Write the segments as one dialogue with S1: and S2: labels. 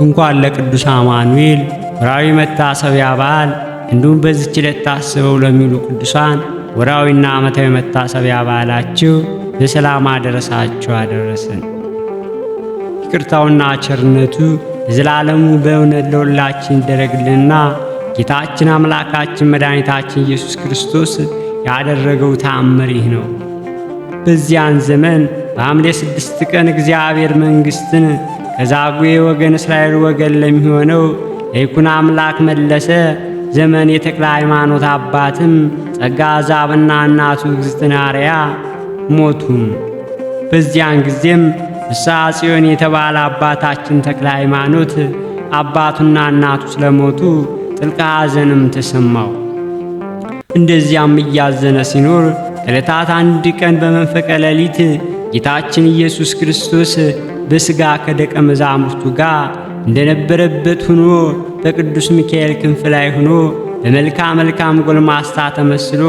S1: እንኳን ለቅዱስ አማኑኤል ወርሃዊ መታሰቢያ በዓል እንዲሁም በዚህች ዕለት ታስበው ለሚሉ ቅዱሳን ወርሃዊና ዓመታዊ መታሰቢያ በዓላችሁ በሰላም አደረሳችሁ አደረሰን። ይቅርታውና ቸርነቱ ለዘላለሙ በእውነት ለሁላችን ይደረግልንና ጌታችን አምላካችን መድኃኒታችን ኢየሱስ ክርስቶስ ያደረገው ተአምር ይህ ነው። በዚያን ዘመን በሐምሌ 6 ቀን እግዚአብሔር መንግሥትን ከዛጉዌ ወገን እስራኤል ወገን ለሚሆነው ለይኩኖ አምላክ መለሰ። ዘመን የተክለ ሃይማኖት አባትም ጸጋ ዛብና እናቱ እግዝእትነ አርያ ሞቱም። በዚያን ጊዜም ፍስሐ ጽዮን የተባለ አባታችን ተክለ ሃይማኖት አባቱና እናቱ ስለሞቱ ጥልቅ ሐዘንም ተሰማው። እንደዚያም እያዘነ ሲኖር ዕለታት አንድ ቀን በመንፈቀ ሌሊት ጌታችን ኢየሱስ ክርስቶስ በሥጋ ከደቀ መዛሙርቱ ጋር እንደነበረበት ሆኖ በቅዱስ ሚካኤል ክንፍ ላይ ሆኖ በመልካም ጎልማሳ ተመስሎ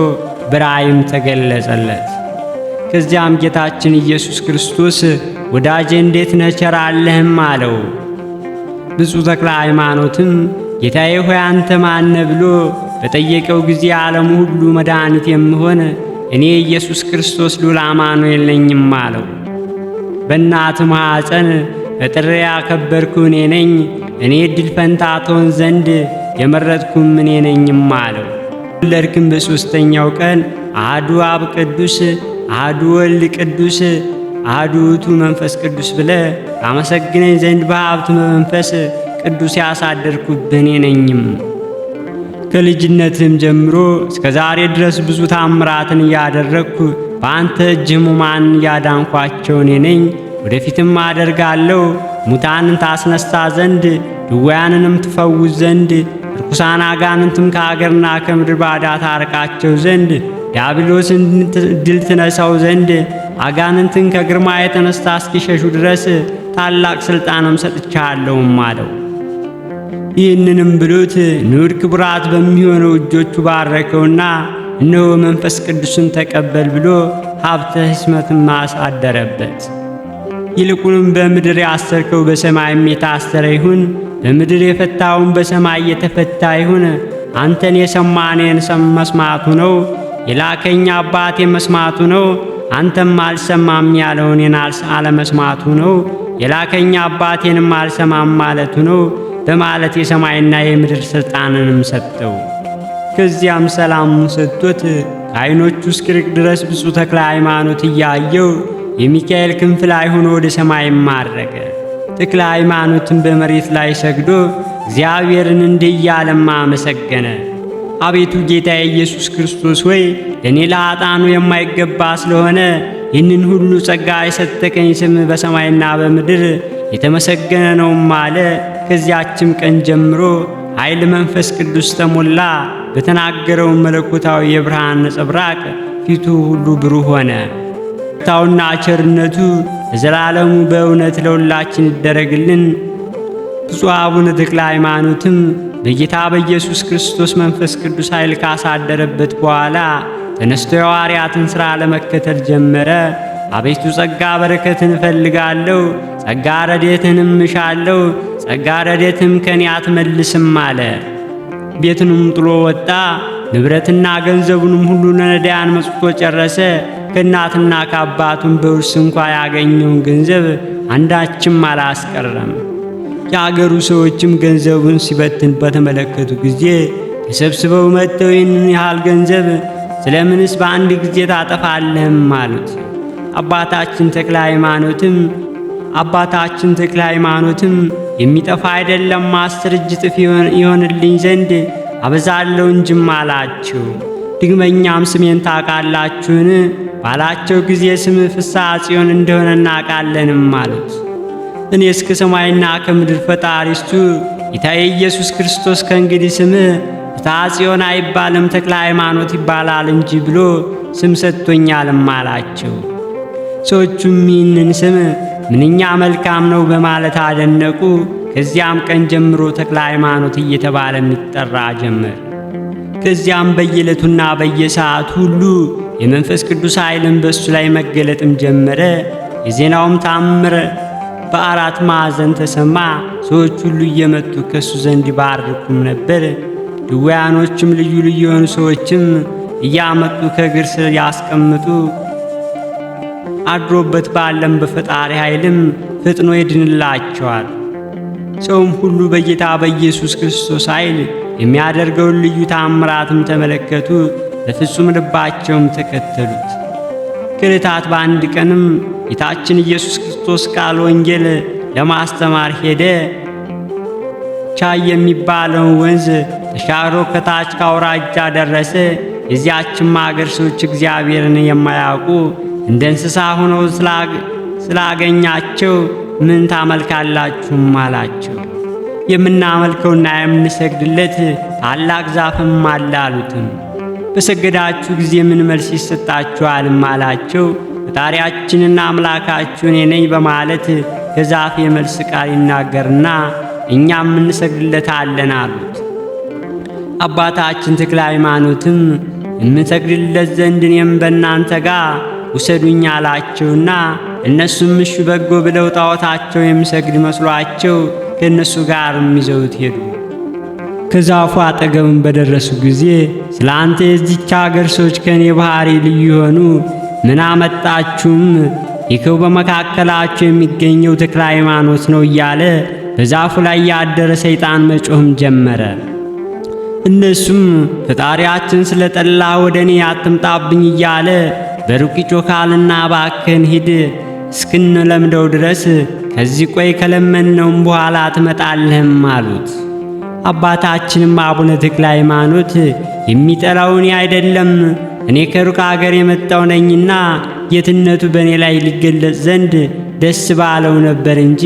S1: በራእይም ተገለጸለት። ከዚያም ጌታችን ኢየሱስ ክርስቶስ ወዳጄ እንዴት ነህ ቸር አለህም አለው። ብፁዕ ተክለ ሃይማኖትም ጌታዬ ሆይ አንተ ማነ ብሎ በጠየቀው ጊዜ ዓለሙ ሁሉ መድኃኒት የምሆን እኔ ኢየሱስ ክርስቶስ ልዑል አማኑኤል ነኝም አለው። በእናት ማኅፀን በጥሬ ያከበርኩ እኔ ነኝ፣ እኔ ዕድል ፈንታ ትሆን ዘንድ የመረጥኩም እኔ ነኝም አለው። ወለድክም በሦስተኛው ቀን አሐዱ አብ ቅዱስ፣ አሐዱ ወልድ ቅዱስ፣ አሐዱ ውእቱ መንፈስ ቅዱስ ብለህ አመሰግነኝ ዘንድ በሀብት በመንፈስ ቅዱስ ያሳደርኩብህ እኔ ነኝም። ከልጅነትም ጀምሮ እስከ ዛሬ ድረስ ብዙ ታምራትን እያደረግኩ በአንተ እጅ ሕሙማን እያዳንኳቸው እኔ ነኝ። ወደፊትም አደርጋለሁ። ሙታንን ታስነሳ ዘንድ ድውያንንም ትፈውስ ዘንድ ርኩሳን አጋንንትም ከአገርና ከምድር ባዳ ታርቃቸው ዘንድ ዲያብሎስን ድል ትነሳው ዘንድ አጋንንትን ከግርማ የተነሳ እስኪሸሹ ድረስ ታላቅ ሥልጣንም ሰጥቻለሁም አለው። ይህንንም ብሎት ንዑድ ክቡራት በሚሆነው እጆቹ ባረከውና እነሆ መንፈስ ቅዱስን ተቀበል ብሎ ሀብተ ሕስመትም አሳደረበት። ይልቁንም በምድር ያሰርከው በሰማይም የታሰረ ይሁን፣ በምድር የፈታውን በሰማይ የተፈታ ይሁን። አንተን የሰማ እኔን መስማቱ ነው፣ የላከኝ አባቴ መስማቱ ነው። አንተም አልሰማም ያለው እኔን አለመስማቱ ነው፣ የላከኝ አባቴንም አልሰማም ማለቱ ነው በማለት የሰማይና የምድር ሥልጣንንም ሰጠው። ከዚያም ሰላሙን ሰጥቶት ከዓይኖቹ እስኪርቅ ድረስ ብፁዕ ተክለ ሃይማኖት እያየው የሚካኤል ክንፍ ላይ ሆኖ ወደ ሰማይም ማረገ። ተክለ ሃይማኖትን በመሬት ላይ ሰግዶ እግዚአብሔርን እንዲህ እያለም አመሰገነ። አቤቱ ጌታዬ ኢየሱስ ክርስቶስ ሆይ ለእኔ ለኃጥአኑ የማይገባ ስለሆነ ይህንን ሁሉ ጸጋ የሰጠከኝ ስም በሰማይና በምድር የተመሰገነ ነውም አለ። ከዚያችም ቀን ጀምሮ ኃይል መንፈስ ቅዱስ ተሞላ። በተናገረው መለኮታዊ የብርሃን ነጸብራቅ ፊቱ ሁሉ ብሩህ ሆነ። ታውና ቸርነቱ ለዘላለሙ በእውነት ለሁላችን ይደረግልን። ብፁዕ አቡነ ተክለ ሃይማኖትም በጌታ በኢየሱስ ክርስቶስ መንፈስ ቅዱስ ኃይል ካሳደረበት በኋላ ተነስቶ የሐዋርያትን ሥራ ለመከተል ጀመረ። አቤቱ ጸጋ በረከትን እፈልጋለሁ፣ ጸጋ ረድኤትንም እሻለሁ፣ ጸጋ ረድኤትም ከኔ አትመልስም አለ። ቤቱንም ጥሎ ወጣ። ንብረትና ገንዘቡንም ሁሉ ለነዳያን መጽውቶ ጨረሰ። ከእናትና ከአባቱም በውርስ እንኳ ያገኘውን ገንዘብ አንዳችም አላስቀረም። የአገሩ ሰዎችም ገንዘቡን ሲበትን በተመለከቱ ጊዜ ተሰብስበው መጥተው ይህንን ያህል ገንዘብ ስለምንስ በአንድ ጊዜ ታጠፋለህም አሉት። አባታችን ተክለ ሃይማኖትም የሚጠፋ አይደለም 10 እጥፍ ይሆንልኝ ዘንድ አበዛለሁ እንጂም አላቸው። ድግመኛም ስሜን ታውቃላችሁን ባላቸው ጊዜ ስም ፍስሐ ጽዮን እንደሆነ እናውቃለንም አሉት። እኔስ ከሰማይና ከምድር ፈጣሪ እሱ ጌታዬ ኢየሱስ ክርስቶስ ከእንግዲህ ስም ፍስሐ ጽዮን አይባልም ተክለ ሃይማኖት ይባላል እንጂ ብሎ ስም ሰጥቶኛልም አላቸው። ሰዎቹም ይህንን ስም ምንኛ መልካም ነው በማለት አደነቁ። ከዚያም ቀን ጀምሮ ተክለ ሃይማኖት እየተባለ የሚጠራ ጀመር። ከዚያም በየዕለቱና በየሰዓቱ ሁሉ የመንፈስ ቅዱስ ኃይልን በእሱ ላይ መገለጥም ጀመረ። የዜናውም ታምር በአራት ማዕዘን ተሰማ። ሰዎች ሁሉ እየመጡ ከሱ ዘንድ ይባርኩም ነበር። ድውያኖችም ልዩ ልዩ የሆኑ ሰዎችም እያመጡ ከእግር ስር ያስቀምጡ አድሮበት ባለም በፈጣሪ ኃይልም ፍጥኖ ይድንላቸዋል። ሰውም ሁሉ በጌታ በኢየሱስ ክርስቶስ ኃይል የሚያደርገውን ልዩ ታምራትም ተመለከቱ፣ በፍጹም ልባቸውም ተከተሉት። ከዕለታት በአንድ ቀንም ጌታችን ኢየሱስ ክርስቶስ ቃል ወንጌል ለማስተማር ሄደ። ቻይ የሚባለውን ወንዝ ተሻግሮ ከታች ከአውራጃ ደረሰ። የዚያችም አገር ሰዎች እግዚአብሔርን የማያውቁ እንደ እንስሳ ሆነው ስላገኛቸው ምን ታመልካላችሁም አላቸው። የምናመልከውና የምንሰግድለት ታላቅ ዛፍም አለ አሉትም። በሰገዳችሁ ጊዜ ምን መልስ ይሰጣችኋልም አላቸው። ፈጣሪያችንና አምላካችሁ እኔ ነኝ በማለት ከዛፍ የመልስ ቃል ይናገርና እኛም እንሰግድለታለን አሉት። አባታችን ተክለ ሃይማኖትም የምንሰግድለት ዘንድ እኔም በእናንተ ጋር ውሰዱኝ አላቸውና እነሱም እሺ በጎ ብለው ጣዖታቸው የሚሰግድ መስሏቸው ከእነሱ ጋርም ይዘውት ሄዱ። ከዛፉ አጠገብም በደረሱ ጊዜ ስለ አንተ የዚች አገር ሰዎች ከእኔ ባህሪ ልዩ የሆኑ ምን አመጣችሁም? ይኸው በመካከላቸው የሚገኘው ተክለ ሃይማኖት ነው እያለ በዛፉ ላይ ያደረ ሰይጣን መጮህም ጀመረ። እነሱም ፈጣሪያችን ስለ ጠላ ወደ እኔ አትምጣብኝ እያለ በሩቅ ይጮኻልና እባክህን ሂድ እስክንለምደው ድረስ ከዚህ ቆይ፣ ከለመነውም በኋላ ትመጣለህም አሉት። አባታችንም አቡነ ተክለ ሃይማኖት የሚጠላው እኔ አይደለም፣ እኔ ከሩቅ አገር የመጣው ነኝና ጌትነቱ በእኔ ላይ ሊገለጽ ዘንድ ደስ ባለው ነበር እንጂ፣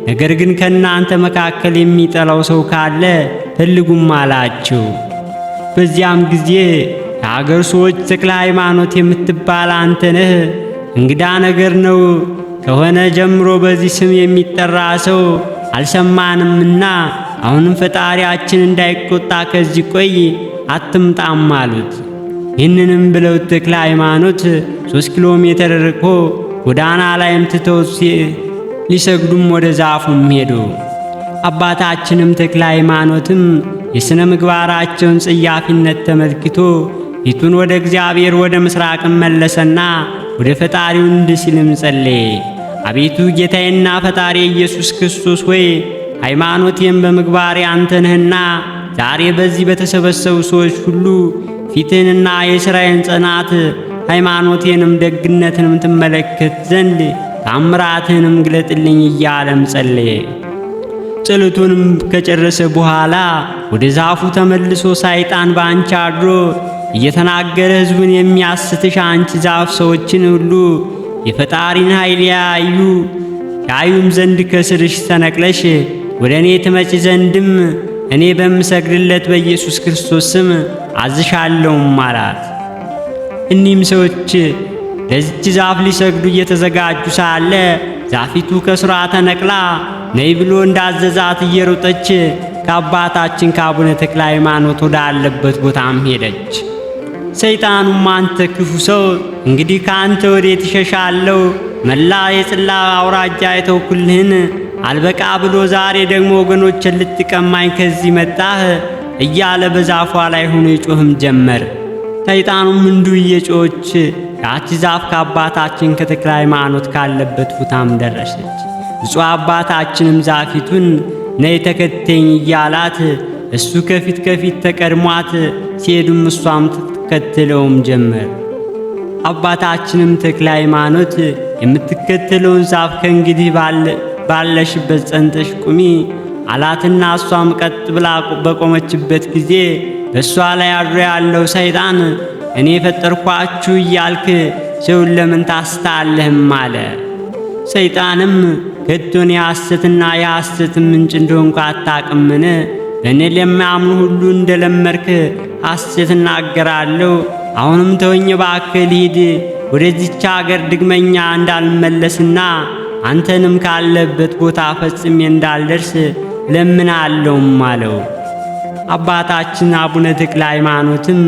S1: ነገር ግን ከእናንተ መካከል የሚጠላው ሰው ካለ ፈልጉም አላቸው። በዚያም ጊዜ የአገር ሰዎች ተክለ ሃይማኖት የምትባል አንተ ነህ፣ እንግዳ ነገር ነው ከሆነ ጀምሮ በዚህ ስም የሚጠራ ሰው አልሰማንምና አሁንም ፈጣሪያችን እንዳይቆጣ ከዚህ ቆይ አትምጣም አሉት። ይህንንም ብለው ተክለ ሃይማኖት 3 ኪሎ ሜትር ርቆ ጎዳና ላይም ትተውት ሊሰግዱም ወደ ዛፉም ሄዱ። አባታችንም ተክለ ሃይማኖትም የሥነ ምግባራቸውን ጽያፊነት ተመልክቶ ፊቱን ወደ እግዚአብሔር ወደ ምስራቅም መለሰና ወደ ፈጣሪው እንዲህ ሲልም ጸለየ። አቤቱ ጌታዬና ፈጣሪ ኢየሱስ ክርስቶስ ሆይ ሃይማኖቴም በምግባሬ አንተ ነህና ዛሬ በዚህ በተሰበሰቡ ሰዎች ሁሉ ፊትህንና የሥራዬን ጽናት ሃይማኖቴንም ደግነትንም ትመለከት ዘንድ ታምራትህንም ግለጥልኝ እያለም ጸለየ። ጸሎቱንም ከጨረሰ በኋላ ወደ ዛፉ ተመልሶ ሰይጣን በአንቺ አድሮ እየተናገረ ሕዝቡን የሚያስትሽ አንቺ ዛፍ ሰዎችን ሁሉ የፈጣሪን ኃይል ያዩም ዘንድ ከስርሽ ተነቅለሽ ወደ እኔ ትመጪ ዘንድም እኔ በምሰግድለት በኢየሱስ ክርስቶስ ስም አዝሻለሁም አላት። እኒህም ሰዎች ለዚች ዛፍ ሊሰግዱ እየተዘጋጁ ሳለ ዛፊቱ ከስሯ ተነቅላ ነይ ብሎ እንዳዘዛት እየሮጠች ከአባታችን ከአቡነ ተክለ ሃይማኖት ወዳለበት ቦታም ሄደች። ሰይጣኑም አንተ ክፉ ሰው እንግዲህ ከአንተ ወዴት እሸሻለሁ? መላ የጽላ አውራጃ የተውኩልህን አልበቃ ብሎ ዛሬ ደግሞ ወገኖችን ልትቀማኝ ከዚህ መጣህ እያለ በዛፏ ላይ ሆኖ ይጮህም ጀመር። ሰይጣኑም እንዲሁ እየጮኸች ያቺ ዛፍ ከአባታችን ከተክለ ሃይማኖት ካለበት ቦታም ደረሰች። ብፁዕ አባታችንም ዛፊቱን ነይ ተከተኝ እያላት እሱ ከፊት ተቀድሟት ሲሄዱም እሷም ትከተለውም ጀመር። አባታችንም ተክለ ሃይማኖት የምትከተለውን ዛፍ ከእንግዲህ ባለሽበት ጸንተሽ ቁሚ አላትና እሷም ቀጥ ብላ በቆመችበት ጊዜ በእሷ ላይ አድሮ ያለው ሰይጣን እኔ ፈጠርኳችሁ እያልክ ሰውን ለምን ታስታለህም አለ። ሰይጣንም ከቶን የሐሰትና የሐሰት ምንጭ እንደሆንኩ አታውቅምን? በእኔ ለሚያምኑ ሁሉ እንደለመድክ ሐሰት እናገራለሁ። አሁንም ተወኝ እባክህ ልሂድ፣ ወደዚች አገር ድግመኛ እንዳልመለስና አንተንም ካለበት ቦታ ፈጽሜ እንዳልደርስ ለምናለሁም አለው። አባታችን አቡነ ተክለ ሃይማኖትም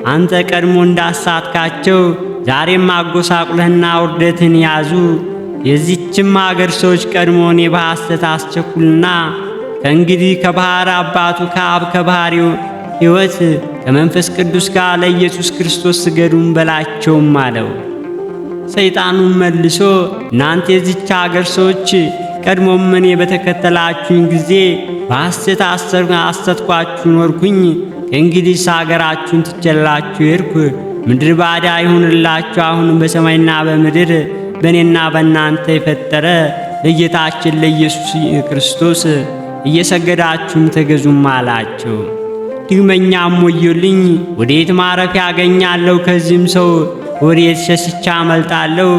S1: አንተ ቀድሞ እንዳሳትካቸው ዛሬም አጎሳቁለህና ውርደትን ያዙ። የዚችም አገር ሰዎች ቀድሞ እኔ በሐሰት አስቸኩልና ከእንግዲህ ከባሕር አባቱ ከአብ ከባሕሪው ሕይወት ከመንፈስ ቅዱስ ጋር ለኢየሱስ ክርስቶስ ስገዱም በላቸውም አለው። ሰይጣኑም መልሶ እናንተ የዚች አገር ሰዎች ቀድሞም እኔ በተከተላችሁኝ ጊዜ በሐሰት አሰትኳችሁ ኖርኩኝ። ከእንግዲህ አገራችሁን ትቼላችሁ ሄድኩ። ምድር ባዳ ይሁንላችሁ። አሁንም በሰማይና በምድር በእኔና በእናንተ የፈጠረ ለጌታችን ለኢየሱስ ክርስቶስ እየሰገዳችሁም ተገዙም አላቸው። ዳግመኛም ወዮልኝ፣ ወዴት ማረፊያ አገኛለሁ? ከዚህም ሰው ወዴት ሸሽቻ አመልጣለሁ?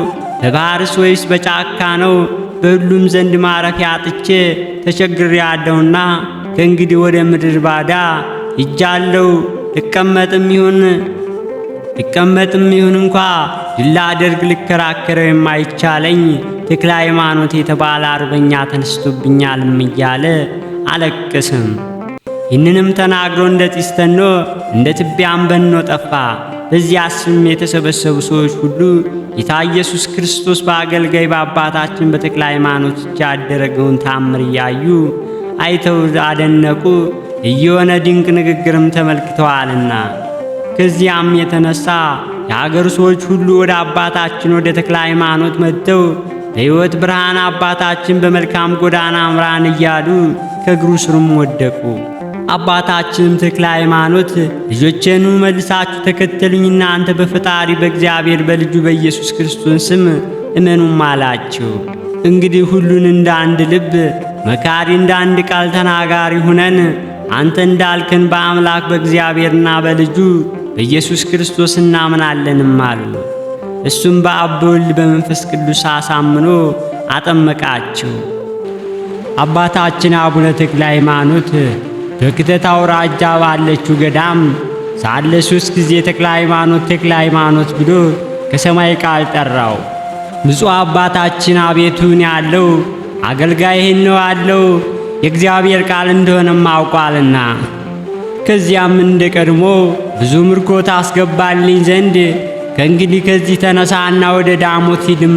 S1: በባሕርስ ወይስ በጫካ ነው? በሁሉም ዘንድ ማረፊያ አጥቼ ተቸግሬአለሁና ከእንግዲህ ወደ ምድር ባዳ ሄጃለሁ። ልቀመጥም ይሁን እንኳ ድል ላደርግ ልከራከረው የማይቻለኝ ተክለ ሃይማኖት የተባለ አርበኛ ተነስቶብኛልም እያለ አለቀስም። ይህንንም ተናግሮ እንደ ጢስ ተኖ እንደ ትቢያም በኖ ጠፋ። በዚያ ስም የተሰበሰቡ ሰዎች ሁሉ ጌታ ኢየሱስ ክርስቶስ በአገልጋይ በአባታችን በተክለ ሃይማኖት እጅ ያደረገውን ታምር እያዩ አይተው አደነቁ። እየሆነ ድንቅ ንግግርም ተመልክተዋልና። ከዚያም የተነሳ የአገሩ ሰዎች ሁሉ ወደ አባታችን ወደ ተክለ ሃይማኖት መጥተው በሕይወት ብርሃን አባታችን በመልካም ጎዳና ምራን እያሉ ከእግሩ ስርም ወደቁ። አባታችንም ተክለ ሃይማኖት ልጆቼኑ መልሳችሁ ተከተሉኝ፣ እናንተ በፈጣሪ በእግዚአብሔር በልጁ በኢየሱስ ክርስቶስ ስም እመኑም አላቸው። እንግዲህ ሁሉን እንደ አንድ ልብ መካሪ፣ እንደ አንድ ቃል ተናጋሪ ሁነን አንተ እንዳልከን በአምላክ በእግዚአብሔርና በልጁ በኢየሱስ ክርስቶስ እናምናለንም አሉ። እሱም በአብ በወልድ በመንፈስ ቅዱስ አሳምኖ አጠመቃቸው። አባታችን አቡነ ተክለ ሃይማኖት በክተት አውራጃ ባለችው ገዳም ሳለ 3 ጊዜ ተክለ ሃይማኖት ብሎ ከሰማይ ቃል ጠራው። ብፁዕ አባታችን አቤቱን ያለው አገልጋይህን ነው አለው፣ የእግዚአብሔር ቃል እንደሆነም አውቋልና። ከዚያም እንደ ቀድሞ ብዙ ምርኮ ታስገባልኝ ዘንድ ከእንግዲህ ከዚህ ተነሳና ወደ ዳሞት ሂድም፣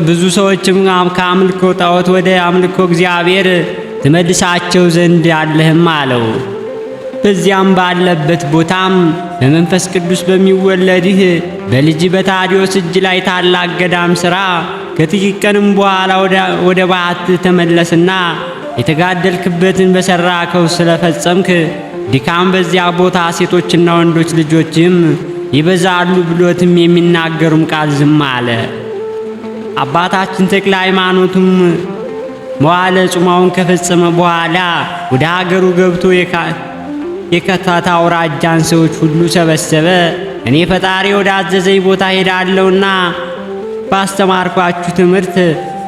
S1: ብዙ ሰዎችም ከአምልኮ ጣዖት ወደ አምልኮ እግዚአብሔር ትመልሳቸው ዘንድ አለህም አለው። በዚያም ባለበት ቦታም በመንፈስ ቅዱስ በሚወለድህ በልጅ በታዲዮስ እጅ ላይ ታላቅ ገዳም ሥራ። ከጥቂት ቀንም በኋላ ወደ በዓት ተመለስና የተጋደልክበትን በሠራከው ስለፈጸምክ ድካም በዚያ ቦታ ሴቶችና ወንዶች ልጆችም ይበዛሉ ብሎትም የሚናገሩም ቃል ዝም አለ። አባታችን ተክለ ሃይማኖቱም መዋዕለ ጾማውን ከፈጸመ በኋላ ወደ ሀገሩ ገብቶ የከተት አውራጃን ሰዎች ሁሉ ሰበሰበ። እኔ ፈጣሪ ወደ አዘዘኝ ቦታ ሄዳለሁና ባስተማርኳችሁ ትምህርት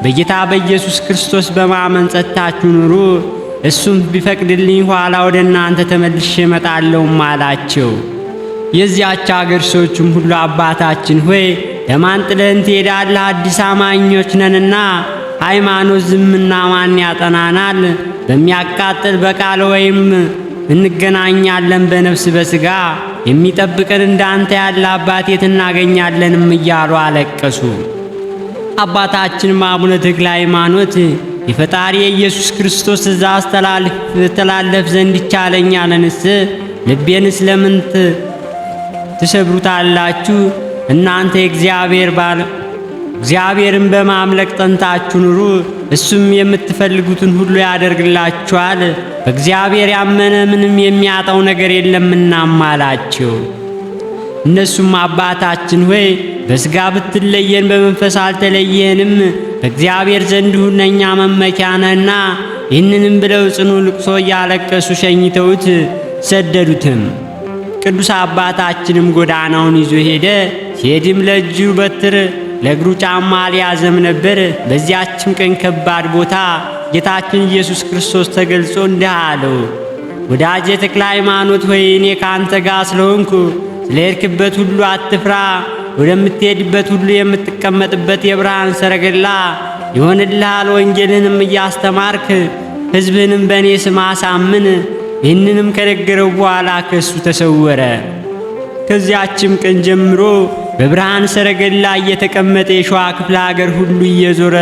S1: በጌታ በኢየሱስ ክርስቶስ በማመን ጸጥታችሁ ኑሩ። እሱም ቢፈቅድልኝ ኋላ ወደ እናንተ ተመልሼ እመጣለሁም አላቸው። የዚያች አገር ሰዎችም ሁሉ አባታችን ሆይ ለማን ጥለን ትሄዳለህ? አዲስ አማኞች ነንና ሃይማኖት ዝምና ማን ያጠናናል? በሚያቃጥል በቃል ወይም እንገናኛለን በነፍስ በሥጋ የሚጠብቀን እንዳንተ ያለ አባት የት እናገኛለንም እያሉ አለቀሱ። አባታችንም አቡነ ተክለ ሃይማኖት የፈጣሪ የኢየሱስ ክርስቶስ ትእዛዝ ተላለፍ ዘንድ ይቻለኛልንስ? ልቤንስ ለምን ትሰብሩታላችሁ? እናንተ እግዚአብሔርን በማምለክ ጸንታችሁ ኑሩ፣ እሱም የምትፈልጉትን ሁሉ ያደርግላችኋል። በእግዚአብሔር ያመነ ምንም የሚያጣው ነገር የለምናም አላቸው። እነሱም አባታችን ሆይ በሥጋ ብትለየን በመንፈስ አልተለየንም፣ በእግዚአብሔር ዘንድ ሁነኛ መመኪያ ነህና፣ ይህንንም ብለው ጽኑ ልቅሶ እያለቀሱ ሸኝተውት ሰደዱትም። ቅዱስ አባታችንም ጎዳናውን ይዞ ሄደ። ሲሄድም ለእጁ በትር ለእግሩ ጫማ አልያዘም ነበር። በዚያችም ቀን ከባድ ቦታ ጌታችን ኢየሱስ ክርስቶስ ተገልጾ እንዲህ አለው፣ ወዳጄ ተክለ ሃይማኖት ሆይ እኔ ከአንተ ጋር ስለሆንኩ ስለሄድክበት ሁሉ አትፍራ። ወደምትሄድበት ሁሉ የምትቀመጥበት የብርሃን ሰረገላ ይሆንልሃል። ወንጌልንም እያስተማርክ ሕዝብንም በእኔ ስም አሳምን። ይህንንም ከነገረው በኋላ ከእሱ ተሰወረ። ከዚያችም ቀን ጀምሮ በብርሃን ሰረገላ እየተቀመጠ የሸዋ ክፍለ ሀገር ሁሉ እየዞረ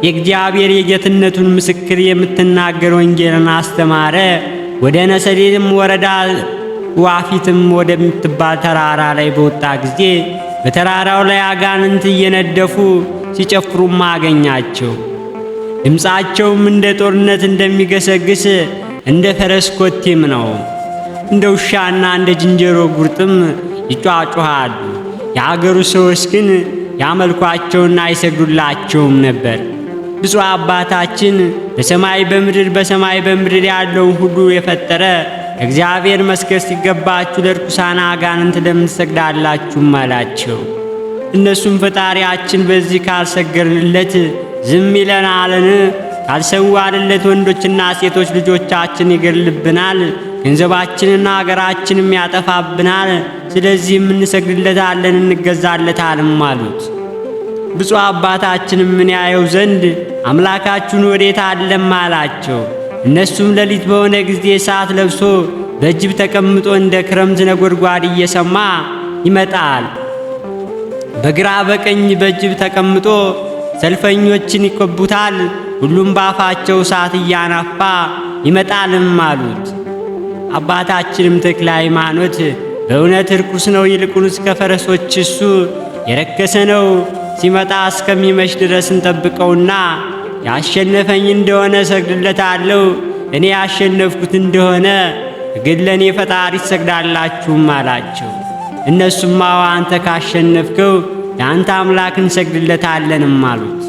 S1: የእግዚአብሔር የጌትነቱን ምስክር የምትናገር ወንጌልን አስተማረ። ወደ ነሰሌትም ወረዳ ዋፊትም ወደምትባል ተራራ ላይ በወጣ ጊዜ በተራራው ላይ አጋንንት እየነደፉ ሲጨፍሩም አገኛቸው። ድምፃቸውም እንደ ጦርነት እንደሚገሰግስ እንደ ፈረስ ኮቴም ነው። እንደ ውሻና እንደ ዝንጀሮ ጉርጥም ይጯጯሃሉ። የአገሩ ሰዎች ግን ያመልኳቸውና አይሰግዱላቸውም ነበር። ብፁዕ አባታችን በሰማይ በምድር በሰማይ በምድር ያለውን ሁሉ የፈጠረ እግዚአብሔር መስገድ ሲገባችሁ ለርኩሳን አጋንንት ለምን ትሰግዳላችሁም አላቸው። እነሱም ፈጣሪያችን በዚህ ካልሰገድንለት ዝም ይለናልን? ካልሰዋንለት ወንዶችና ሴቶች ልጆቻችን ይገድልብናል፣ ገንዘባችንና አገራችንም ያጠፋብናል። ስለዚህም እንሰግድለታለን እንገዛለታልም አሉት። ብፁዕ አባታችንም ምን ያየው ዘንድ አምላካችሁን ወዴት አለም አላቸው። እነሱም ሌሊት በሆነ ጊዜ እሳት ለብሶ በጅብ ተቀምጦ እንደ ክረምት ነጎድጓድ እየሰማ ይመጣል። በግራ በቀኝ በጅብ ተቀምጦ ሰልፈኞችን ይከቡታል። ሁሉም ባፋቸው እሳት እያናፋ ይመጣልም አሉት። አባታችንም ተክለ ሃይማኖት በእውነት ርኩስ ነው፣ ይልቁንስ ከፈረሶች እሱ የረከሰ ነው። ሲመጣ እስከሚመሽ ድረስ እንጠብቀውና ያሸነፈኝ እንደሆነ እሰግድለታለሁ፣ እኔ ያሸነፍኩት እንደሆነ ግን ለእኔ ፈጣሪ ትሰግዳላችሁም አላቸው። እነሱም አዎ አንተ ካሸነፍከው ለአንተ አምላክ እንሰግድለታለንም አሉት።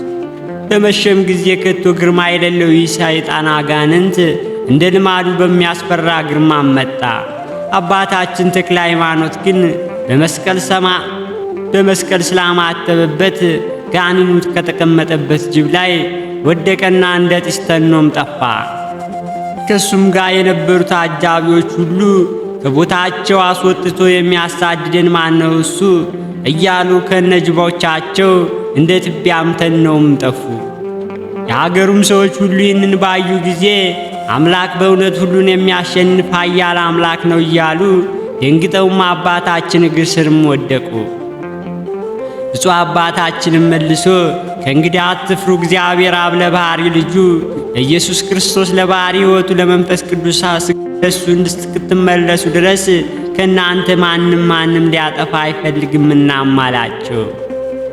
S1: በመሸም ጊዜ ከቶ ግርማ የሌለው ይህ ሰይጣን አጋንንት እንደ ልማዱ በሚያስፈራ ግርማ መጣ። አባታችን ተክለ ሃይማኖት ግን በመስቀል ስላማተበበት ጋኔኑ ከተቀመጠበት ጅብ ላይ ወደቀና እንደ ጢስ ተኖም ጠፋ። ከሱም ጋር የነበሩት አጃቢዎች ሁሉ ከቦታቸው አስወጥቶ የሚያሳድደን ማነው እሱ እያሉ ከነጅቦቻቸው እንደ ትቢያም ተነውም ጠፉ። የሀገሩም ሰዎች ሁሉ ይህንን ባዩ ጊዜ አምላክ በእውነት ሁሉን የሚያሸንፍ ኃያል አምላክ ነው እያሉ ደንግጠውም አባታችን እግር ስርም ወደቁ። ብፁዕ አባታችንም መልሶ ከእንግዲህ አትፍሩ፣ እግዚአብሔር አብ ለባሕሪ ልጁ ለኢየሱስ ክርስቶስ ለባሕሪ ሕይወቱ ለመንፈስ ቅዱስ እሱ እስክትመለሱ ድረስ ከእናንተ ማንም ሊያጠፋ አይፈልግምና አላቸው።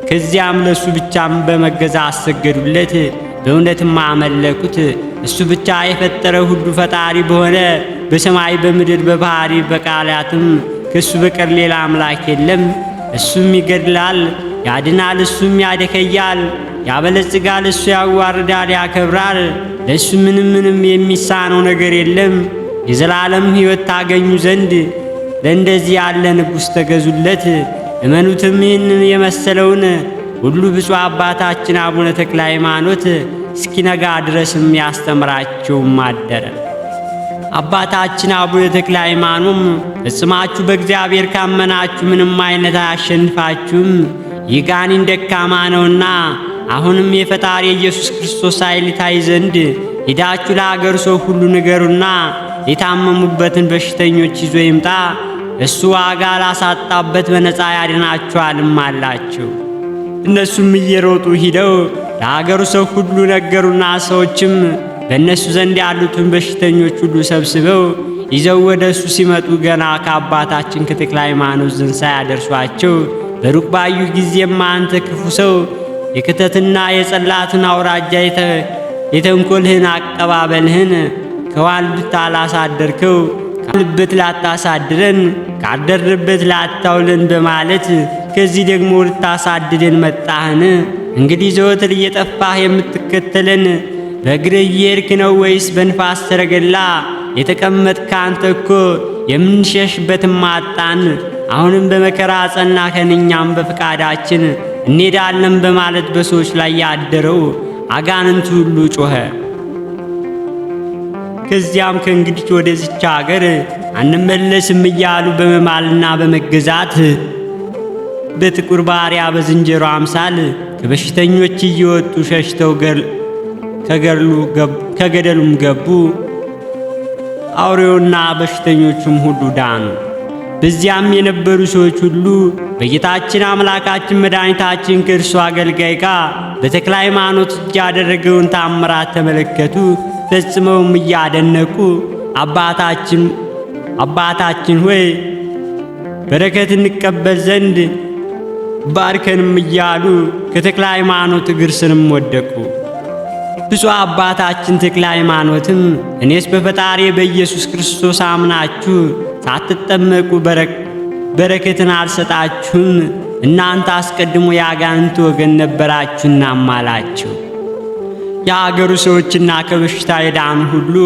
S1: ከዚያም ለእሱ ብቻም በመገዛ አሰገዱለት፣ በእውነትም አመለኩት። እሱ ብቻ የፈጠረ ሁሉ ፈጣሪ በሆነ በሰማይ በምድር በባሕሪ በቃላትም ከእሱ በቀር ሌላ አምላክ የለም። እሱም ይገድላል፣ ያድናል፣ እሱም ያደከያል፣ ያበለጽጋል፣ እሱ ያዋርዳል፣ ያከብራል። ለእሱ ምንም የሚሳነው ነገር የለም። የዘላለም ሕይወት ታገኙ ዘንድ ለእንደዚህ ያለ ንጉሥ ተገዙለት፣ እመኑትም። ይህንን የመሰለውን ሁሉ ብፁዕ አባታችን አቡነ ተክለ ሃይማኖት እስኪነጋ ድረስም ያስተምራቸውም አደረ። አባታችን አቡነ ተክለ ሃይማኖት ፈጽማችሁ በእግዚአብሔር ካመናችሁ ምንም አይነት አያሸንፋችሁም፣ ይህ ጋኔን ደካማ ነውና አሁንም የፈጣሪ ኢየሱስ ክርስቶስ ኃይል ይታይ ዘንድ ሄዳችሁ ለአገሩ ሰው ሁሉ ንገሩና የታመሙበትን በሽተኞች ይዞ ይምጣ፣ እሱ ዋጋ ላሳጣበት በነፃ ያድናችኋልም አላቸው። እነሱም እየሮጡ ሂደው ለአገሩ ሰው ሁሉ ነገሩና ሰዎችም በእነሱ ዘንድ ያሉትን በሽተኞች ሁሉ ሰብስበው ይዘው ወደ እሱ ሲመጡ ገና ከአባታችን ከተክለ ሃይማኖት ዘንድ ሳያደርሷቸው በሩቅ ባዩ ጊዜም አንተ ክፉ ሰው የክተትና የጸላትን አውራጃ የተንኮልህን አቀባበልህን ከዋልብት ላሳደርከው ካልበት ላታሳድረን ካደርበት ላታውለን በማለት ከዚህ ደግሞ ልታሳድደን መጣህን? እንግዲህ ዘወትር እየጠፋህ የምትከተለን በእግርህ እየሄድክ ነው ወይስ በንፋስ ሰረገላ የተቀመጥክ? አንተ እኮ የምንሸሽበትም አጣን። አሁንም በመከራ ጸናኸን፣ እኛም በፈቃዳችን እንሄዳለን በማለት በሰዎች ላይ ያደረው አጋንንት ሁሉ ጮኸ። ከዚያም ከእንግዲህ ወደዚች አገር አንመለስም እያሉ በመማልና በመገዛት በጥቁር ባሪያ በዝንጀሮ አምሳል ከበሽተኞች እየወጡ ሸሽተው ከገደሉም ገቡ። አውሬውና በሽተኞቹም ሁሉ ዳኑ። በዚያም የነበሩ ሰዎች ሁሉ በጌታችን አምላካችን መድኃኒታችን ከእርሱ አገልጋይ ጋር በተክለ ሃይማኖት እጅ ያደረገውን ተአምራት ተመለከቱ። ፈጽመውም እያደነቁ አባታችን ሆይ በረከት እንቀበል ዘንድ ባርከንም እያሉ ከተክለ ሃይማኖት እግር ስርም ወደቁ። ብፁዕ አባታችን ተክለ ሃይማኖትም እኔስ በፈጣሪ በኢየሱስ ክርስቶስ አምናችሁ ሳትጠመቁ በረከትን አልሰጣችሁም? እናንተ አስቀድሞ የአጋንንት ወገን ነበራችሁና አላቸው። የአገሩ ሰዎችና ከበሽታ የዳኑ ሁሉ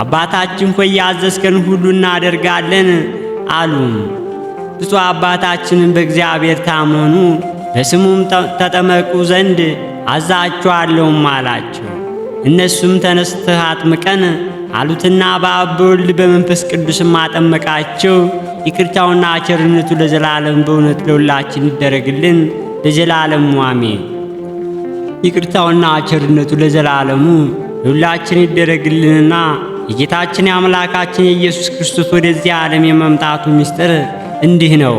S1: አባታችን ሆይ ያዘዝከን ሁሉ እናደርጋለን አሉ። ብፁዕ አባታችንን በእግዚአብሔር ታመኑ፣ በስሙም ተጠመቁ ዘንድ አዛችኋለሁም አላቸው። እነሱም ተነስተህ አጥምቀን አሉትና በአብ በወልድ በመንፈስ ቅዱስም አጠመቃቸው። ይቅርታውና ቸርነቱ ለዘላለም በእውነት ለሁላችን ይደረግልን ለዘላለሙ አሜን። ይቅርታውና ቸርነቱ ለዘላለሙ ለሁላችን ይደረግልንና የጌታችን የአምላካችን የኢየሱስ ክርስቶስ ወደዚህ ዓለም የመምጣቱ ምስጢር እንዲህ ነው።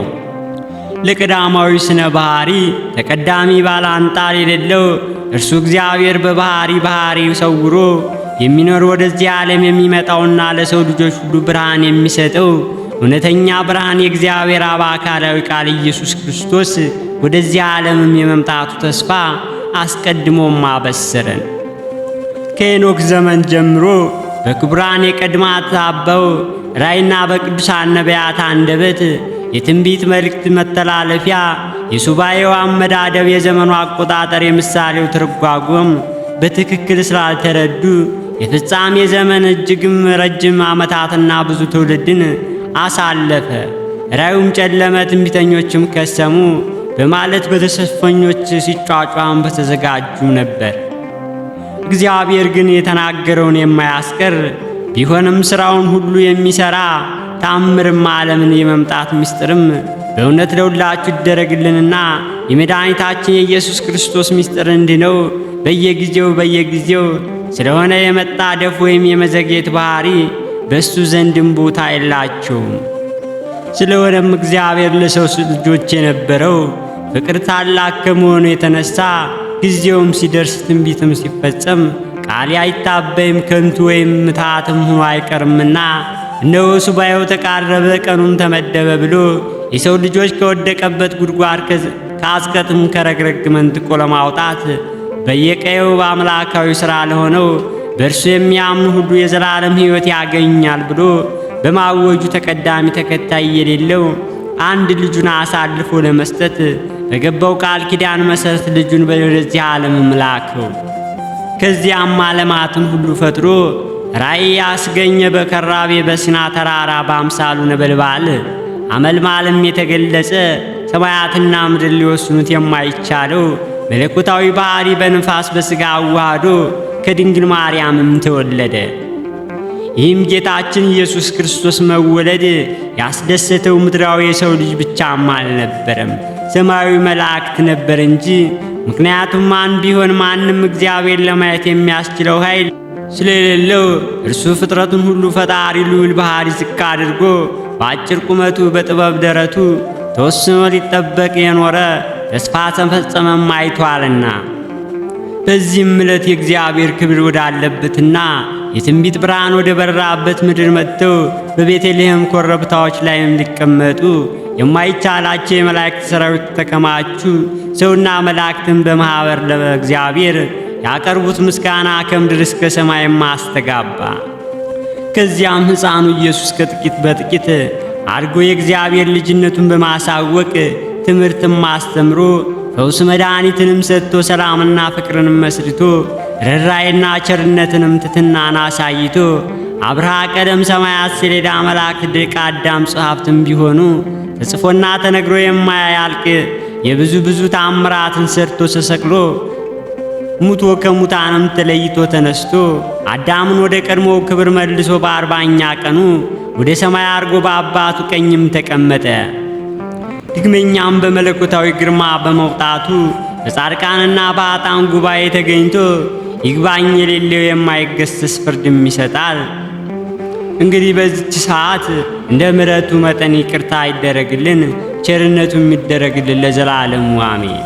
S1: ለቀዳማዊ ስነ ባህሪ ተቀዳሚ ባላንጣር የሌለው እርሱ እግዚአብሔር በባህሪው ሰውሮ የሚኖር ወደዚህ ዓለም የሚመጣውና ለሰው ልጆች ሁሉ ብርሃን የሚሰጠው እውነተኛ ብርሃን የእግዚአብሔር አብ አካላዊ ቃል ኢየሱስ ክርስቶስ ወደዚህ ዓለምም የመምጣቱ ተስፋ አስቀድሞም አበሰረን። ከሄኖክ ዘመን ጀምሮ በክቡራን የቀድማት አበው ራእይና በቅዱሳን ነቢያት አንደበት የትንቢት መልእክት መተላለፊያ የሱባኤው አመዳደብ የዘመኑ አቆጣጠር የምሳሌው ትርጓጎም በትክክል ስላልተረዱ የፍጻሜ ዘመን እጅግም ረጅም ዓመታትና ብዙ ትውልድን አሳለፈ። ራእዩም ጨለመ፣ ትንቢተኞችም ከሰሙ በማለት በተሰፈኞች ሲጫጫም በተዘጋጁ ነበር። እግዚአብሔር ግን የተናገረውን የማያስቀር ቢሆንም ሥራውን ሁሉ የሚሠራ ታምርም ዓለምን የመምጣት ምስጢርም በእውነት ለሁላችሁ ይደረግልንና የመድኃኒታችን የኢየሱስ ክርስቶስ ምስጢር እንዲህ ነው። በየጊዜው ስለሆነ የመጣደፍ ወይም የመዘግየት ባህሪ በእሱ ዘንድም ቦታ የላቸውም። ስለሆነም እግዚአብሔር ለሰው ልጆች የነበረው ፍቅር ታላቅ ከመሆኑ የተነሳ ጊዜውም ሲደርስ ትንቢትም ሲፈጸም ቃሌ አይታበይም ከንቱ ወይም ምትሃትም ሆኖ አይቀርምና እነሆ ሱባኤው ተቃረበ፣ ቀኑም ተመደበ ብሎ የሰው ልጆች ከወደቀበት ጉድጓድ ከአዝቀትም ከረግረግ መንጥቆ ለማውጣት በየቀየው በአምላካዊ ሥራ ለሆነው በእርሱ የሚያምኑ ሁሉ የዘላለም ሕይወት ያገኛል ብሎ በማወጁ ተቀዳሚ ተከታይ የሌለው አንድ ልጁን አሳልፎ ለመስጠት በገባው ቃል ኪዳን መሠረት ልጁን ወደዚህ ዓለም ላከው። ከዚያም ዓለማትን ሁሉ ፈጥሮ ራእይ ያስገኘ በከራቤ በሲና ተራራ በአምሳሉ ነበልባል አመልማልም የተገለጸ ሰማያትና ምድር ሊወስኑት የማይቻለው መለኮታዊ ባህሪ በንፋስ በሥጋ አዋህዶ ከድንግል ማርያምም ተወለደ። ይህም ጌታችን ኢየሱስ ክርስቶስ መወለድ ያስደሰተው ምድራዊ የሰው ልጅ ብቻም አልነበረም፣ ሰማያዊ መላእክት ነበር እንጂ። ምክንያቱም ማን ቢሆን ማንም እግዚአብሔር ለማየት የሚያስችለው ኃይል ስለሌለው እርሱ ፍጥረቱን ሁሉ ፈጣሪ ልዑል ባህሪ ዝቅ አድርጎ በአጭር ቁመቱ በጥበብ ደረቱ ተወስኖ ሊጠበቅ የኖረ ተስፋ ተፈጸመም አይቷልና። በዚህም ዕለት የእግዚአብሔር ክብር ወዳለበትና የትንቢት ብርሃን ወደ በራበት ምድር መጥተው በቤተልሔም ኮረብታዎች ላይም ሊቀመጡ የማይቻላቸው የመላእክት ሰራዊት ተከማቹ። ሰውና መላእክትን በማኅበር ለእግዚአብሔር ያቀርቡት ምስጋና ከምድር እስከ ሰማይ ማስተጋባ። ከዚያም ሕፃኑ ኢየሱስ ከጥቂት በጥቂት አድጎ የእግዚአብሔር ልጅነቱን በማሳወቅ ትምህርትም አስተምሮ ፈውስ መድኃኒትንም ሰጥቶ ሰላምና ፍቅርንም መስርቶ ርኅራኄና ቸርነትንም ትሕትናን አሳይቶ አብርሃ ቀደም ሰማያት ሰሌዳ መላእክት ደቂቀ አዳም ጸሐፍትም ቢሆኑ ተጽፎና ተነግሮ የማያልቅ የብዙ ተአምራትን ሰርቶ ተሰቅሎ ሙቶ ከሙታንም ተለይቶ ተነስቶ አዳምን ወደ ቀድሞው ክብር መልሶ በ40ኛ ቀኑ ወደ ሰማይ አርጎ በአባቱ ቀኝም ተቀመጠ። ድግመኛም በመለኮታዊ ግርማ በመውጣቱ በጻድቃንና በኃጥአን ጉባኤ ተገኝቶ ይግባኝ የሌለው የማይገሰስ ፍርድም ይሰጣል። እንግዲህ በዚች ሰዓት እንደ ምሕረቱ መጠን ይቅርታ ይደረግልን፣ ቸርነቱ የሚደረግልን ለዘላለሙ አሜን።